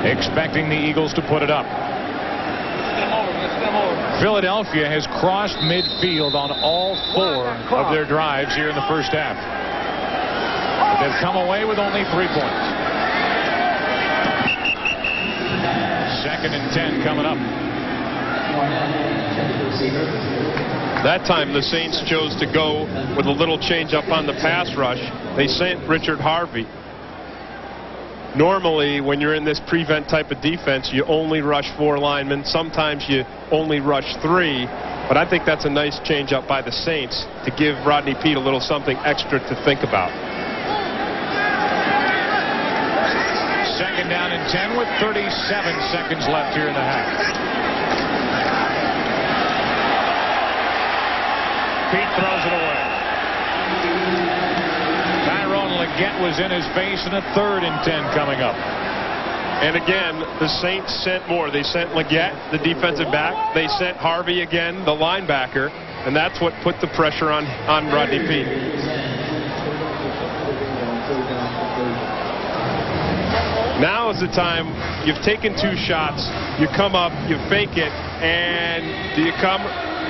expecting the Eagles to put it up. Philadelphia has crossed midfield on all 4 of their drives here in the first half. But they've come away with only 3 points. 2nd and 10 coming up. That time the Saints chose to go with a little change up on the pass rush. They sent Richard Harvey. Normally, when you're in this prevent type of defense, you only rush 4 linemen. Sometimes you only rush 3. But I think that's a nice change up by the Saints to give Rodney Peete a little something extra to think about. 2nd down and 10 with 37 seconds left here in the half. Peete throws it away. Leggett was in his face, and a 3rd and 10 coming up. And again, the Saints sent more. They sent Leggett, the defensive back. They sent Harvey again, the linebacker, and that's what put the pressure on Rodney Peete. Now is the time. You've taken 2 shots. You come up, you fake it, and do you come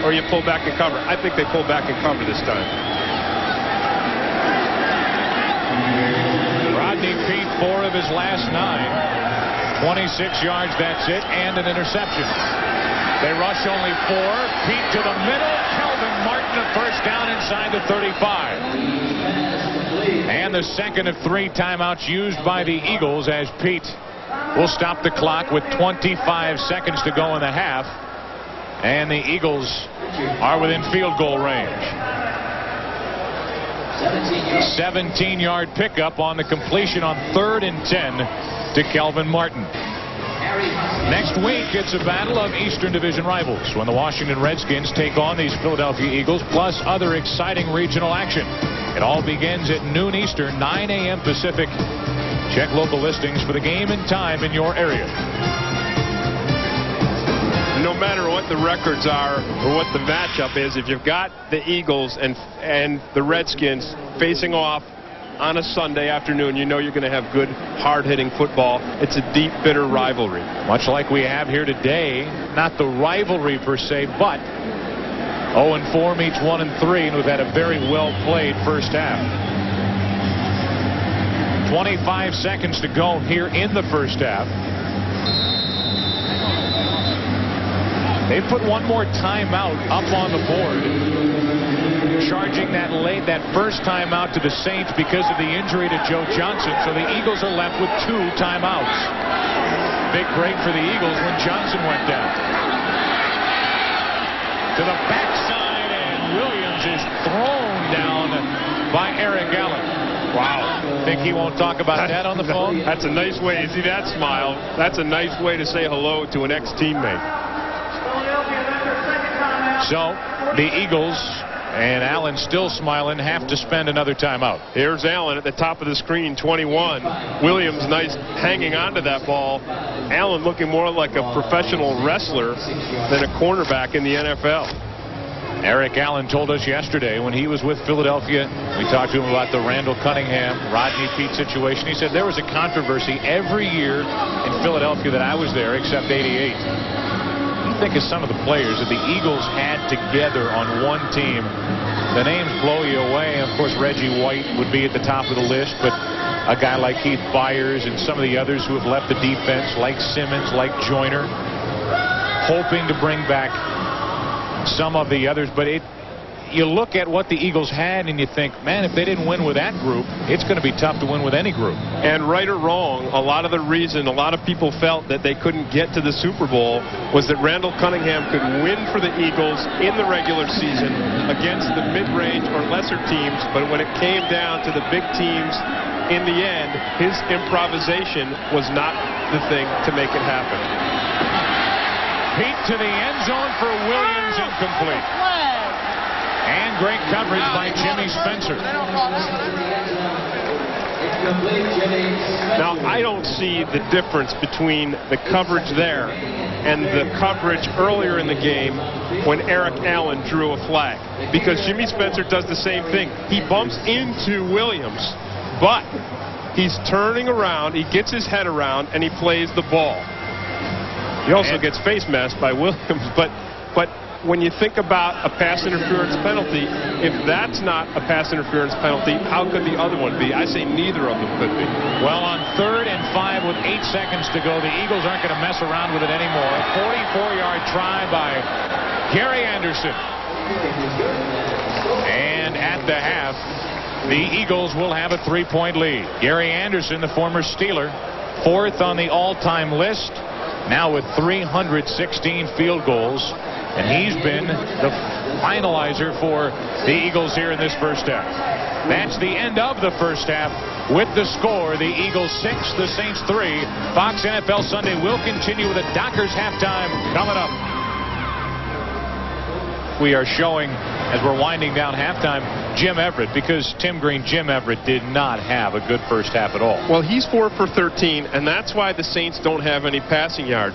or you pull back and cover? I think they pull back and cover this time. Rodney Peete, 4 of his last 9. 26 yards, that's it, and an interception. They rush only 4. Peete to the middle. Kelvin Martin, a first down inside the 35. And the 2nd of 3 timeouts used by the Eagles as Peete will stop the clock with 25 seconds to go in the half. And the Eagles are within field goal range. 17-yard pickup on the completion on 3rd and 10 to Kelvin Martin. Next week, it's a battle of Eastern Division rivals when the Washington Redskins take on these Philadelphia Eagles, plus other exciting regional action. It all begins at noon Eastern, 9 a.m. Pacific. Check local listings for the game and time in your area. No matter what the records are or what the matchup is, if you've got the Eagles and the Redskins facing off on a Sunday afternoon, you know you're going to have good, hard-hitting football. It's a deep, bitter rivalry. Much like we have here today, not the rivalry per se, but 0-4 meets 1-3, and we've had a very well-played first half. 25 seconds to go here in the first half. They put one more timeout up on the board, charging that first timeout to the Saints because of the injury to Joe Johnson. So the Eagles are left with 2 timeouts. Big break for the Eagles when Johnson went down. To the backside, and Williams is thrown down by Eric Allen. Wow. Think he won't talk about that on the phone? That's a nice way. You see that smile? That's a nice way to say hello to an ex-teammate. So the Eagles, and Allen still smiling, have to spend another timeout. Here's Allen at the top of the screen, 21. Williams nice hanging onto that ball. Allen looking more like a professional wrestler than a cornerback in the NFL. Eric Allen told us yesterday when he was with Philadelphia, we talked to him about the Randall Cunningham, Rodney Peete situation. He said there was a controversy every year in Philadelphia that I was there, except '88. Think of some of the players that the Eagles had together on one team. The names blow you away. Of course, Reggie White would be at the top of the list, but a guy like Keith Byers and some of the others who have left the defense, like Simmons, like Joyner, hoping to bring back some of the others. But you look at what the Eagles had and you think, man, if they didn't win with that group, it's going to be tough to win with any group. And right or wrong, a lot of the reason a lot of people felt that they couldn't get to the Super Bowl was that Randall Cunningham could win for the Eagles in the regular season against the mid-range or lesser teams, but when it came down to the big teams in the end, his improvisation was not the thing to make it happen. Peete to the end zone for Williams, incomplete. And great coverage by Jimmy Spencer. Now, I don't see the difference between the coverage there and the coverage earlier in the game when Eric Allen drew a flag. Because Jimmy Spencer does the same thing. He bumps into Williams, but he's turning around, he gets his head around, and he plays the ball. He also gets face masked by Williams, but when you think about a pass interference penalty, if that's not a pass interference penalty, how could the other one be? I say neither of them could be. Well, on 3rd and 5 with 8 seconds to go, the Eagles aren't going to mess around with it anymore. 44-yard try by Gary Anderson. And at the half, the Eagles will have a 3-point lead. Gary Anderson, the former Steeler, 4th on the all-time list, now with 316 field goals. And he's been the finalizer for the Eagles here in this first half. That's the end of the first half with the score. The Eagles 6, the Saints 3. Fox NFL Sunday will continue with a Dockers halftime coming up. We are showing, as we're winding down halftime, Jim Everett, because Tim Green, Jim Everett did not have a good first half at all. Well, he's 4 for 13, and that's why the Saints don't have any passing yardage.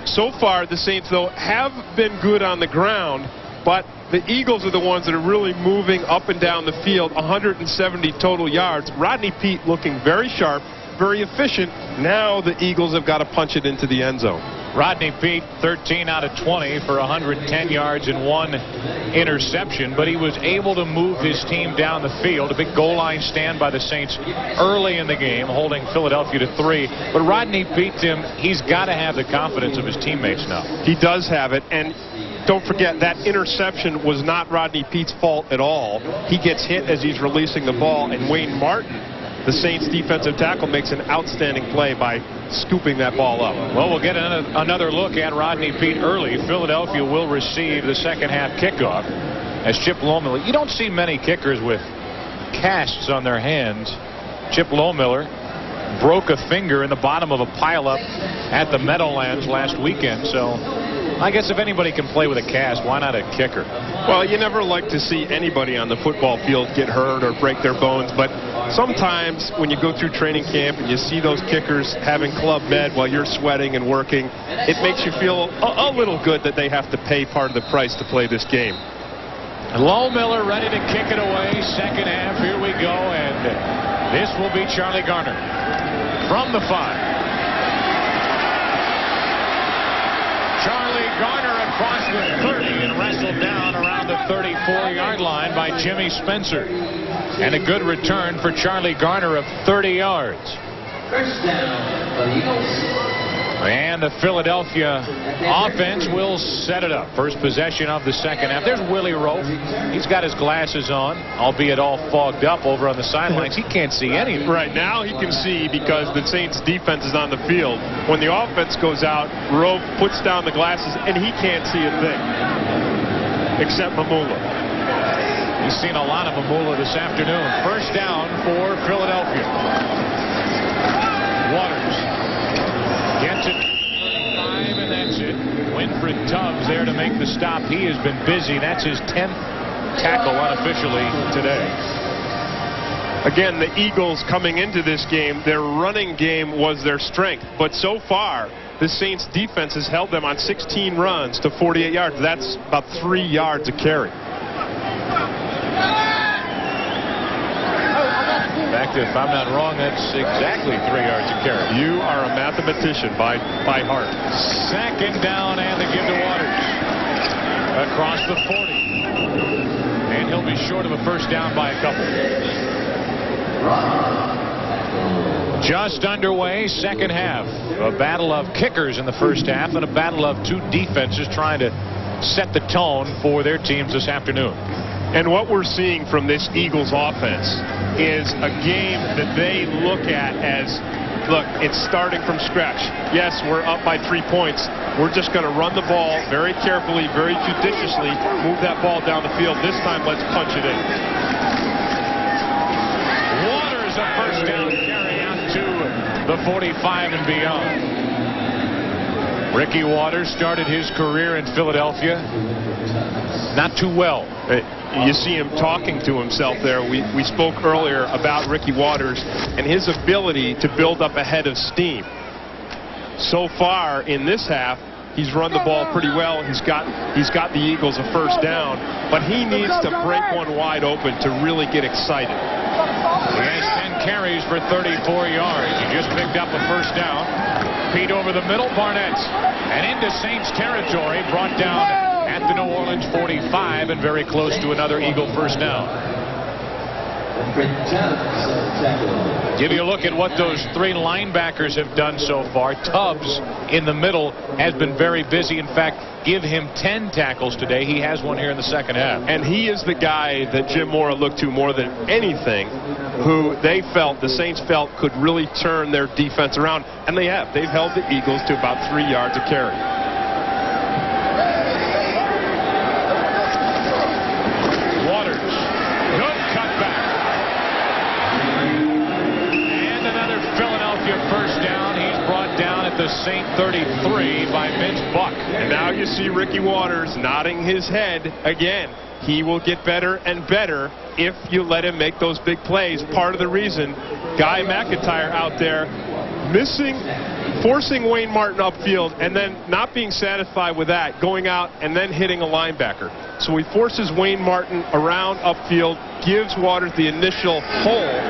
So far, the Saints, though, have been good on the ground, but the Eagles are the ones that are really moving up and down the field. 170 total yards. Rodney Peete looking very sharp, very efficient. Now the Eagles have got to punch it into the end zone. Rodney Peete, 13 out of 20 for 110 yards and 1 interception, but he was able to move his team down the field. A big goal line stand by the Saints early in the game, holding Philadelphia to 3. But Rodney Peete, Tim, he's got to have the confidence of his teammates now. He does have it, and don't forget that interception was not Rodney Peete's fault at all. He gets hit as he's releasing the ball, and Wayne Martin, the Saints defensive tackle, makes an outstanding play by scooping that ball up. Well, we'll get another look at Rodney Peete early. Philadelphia will receive the second half kickoff as Chip Lohmiller. You don't see many kickers with casts on their hands. Chip Lohmiller broke a finger in the bottom of a pileup at the Meadowlands last weekend, so I guess if anybody can play with a cast, why not a kicker? Well, you never like to see anybody on the football field get hurt or break their bones, but sometimes when you go through training camp and you see those kickers having Club Med while you're sweating and working, it makes you feel a little good that they have to pay part of the price to play this game. Lohmiller ready to kick it away. Second half, here we go, and this will be Charlie Garner from the 5. Charlie Garner across the 30 and wrestled down around the 34-yard line by Jimmy Spencer. And a good return for Charlie Garner of 30 yards. First down for the Eagles. And the Philadelphia offense will set it up. First possession of the second half. There's Willie Roaf. He's got his glasses on, albeit all fogged up over on the sidelines. He can't see anything. Right now he can see because the Saints defense is on the field. When the offense goes out, Roaf puts down the glasses and he can't see a thing. Except Mamula. He's seen a lot of Mamula this afternoon. First down for Philadelphia. Waters gets it 35, and that's it. Winfred Tubbs there to make the stop. He has been busy. That's his 10th tackle unofficially today. Again, the Eagles coming into this game, their running game was their strength. But so far, the Saints defense has held them on 16 runs to 48 yards. That's about 3 yards a carry. In fact, if I'm not wrong, that's exactly 3 yards a carry. You are a mathematician by heart. Second down and the give to Waters. Across the 40. And he'll be short of a first down by a couple. Just underway, second half. A battle of kickers in the first half and a battle of two defenses trying to set the tone for their teams this afternoon. And what we're seeing from this Eagles offense is a game that they look at as, look, it's starting from scratch. Yes, we're up by 3 points. We're just going to run the ball very carefully, very judiciously, move that ball down the field. This time, let's punch it in. Waters a first down carry out to the 45 and beyond. Ricky Waters started his career in Philadelphia not too well. You see him talking to himself there. We spoke earlier about Ricky Waters and his ability to build up a head of steam. So far in this half, he's run the ball pretty well. He's got the Eagles a first down, but he needs to break one wide open to really get excited. He has 10 carries for 34 yards. He just picked up a first down. Pete over the middle, Barnett, and into Saints territory, brought down at the New Orleans 45 and very close to another Eagle first down. Give you a look at what those three linebackers have done so far. Tubbs in the middle has been very busy. In fact, give him 10 tackles today. He has one here in the second half. And he is the guy that Jim Mora looked to more than anything, who the Saints felt could really turn their defense around. And they have. They've held the Eagles to about 3 yards a carry. Waters. Good cutback. And another Philadelphia first down. He's brought down at the Saint 33 by Vince Buck. And now you see Ricky Waters nodding his head again. He will get better and better if you let him make those big plays. Part of the reason Guy McIntyre out there forcing Wayne Martin upfield and then not being satisfied with that, going out and then hitting a linebacker. So he forces Wayne Martin around upfield, gives Waters the initial hole.